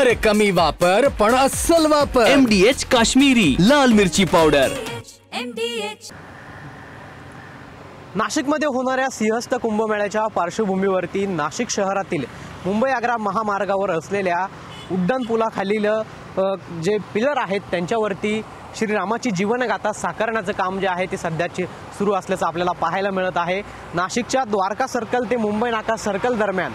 अरे कमी वापर पण अस्सल वापर। MDH काश्मीरी लाल मिरची पावडर। नाशिकमध्ये होणाऱ्या सिंहस्थ कुंभमेळ्याच्या पार्श्वभूमीवरती नाशिक शहरातील मुंबई आग्रा महामार्गावर असलेल्या उड्डाणपुलाखालील जे पिलर आहेत त्यांच्यावरती श्रीरामाची जीवनगाथा साकारण्याचं काम जे आहे ते सध्याची सुरू असल्याचं आपल्याला पाहायला मिळत आहे। नाशिकच्या द्वारका सर्कल ते मुंबई नाका सर्कल दरम्यान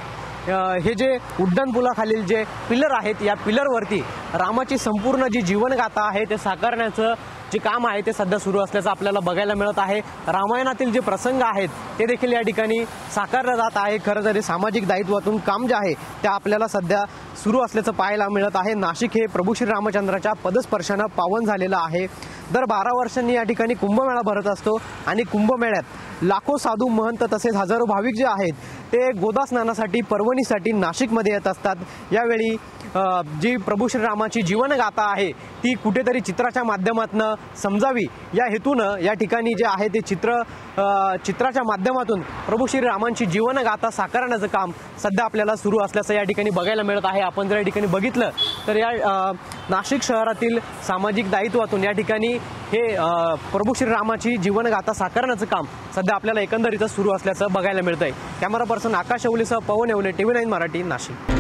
हे जे उड्डाणपुलाखालील जे पिलर आहेत या पिलरवरती रामाची संपूर्ण जी जीवनगाथा आहे ते साकारण्याचं जे काम आहे ते सध्या सुरू असल्याचं आपल्याला बघायला मिळत आहे। रामायणातील जे प्रसंग आहेत ते देखील या ठिकाणी साकारले जात आहे। खरं तर सामाजिक दायित्वातून काम जे आहे ते आपल्याला सध्या सुरू असल्याचं पाहायला मिळत आहे। नाशिक हे प्रभू श्री रामचंद्राच्या पदस्पर्शानं पावन झालेलं आहे। दर 12 वर्षांनी या ठिकाणी कुंभमेळा भरत असतो आणि कुंभमेळ्यात लाखो साधू महंत तसेच हजारो भाविक जे आहेत ते गोदा स्नानासाठी पर्वणीसाठी नाशिकमध्ये येत असतात। यावेळी जी प्रभू श्रीरामाची जीवनगाथा आहे ती कुठेतरी चित्राच्या माध्यमातून समजावी या हेतूनं या ठिकाणी जे आहे ते चित्राच्या माध्यमातून प्रभू श्रीरामांची जीवनगाथा साकारण्याचं काम सध्या आपल्याला सुरू असल्याचं या ठिकाणी बघायला मिळत आहे। आपण जर या ठिकाणी बघितलं तर या नाशिक शहरातील सामाजिक दायित्वातून या ठिकाणी हे प्रभू श्रीरामाची जीवनगाथा साकारण्याचं काम सध्या आपल्याला एकंदरीतच सुरू असल्याचं बघायला मिळतंय। कॅमेरा पर्सन आकाश येवलेसह पवन येवले, TV9 मराठी, नाशिक।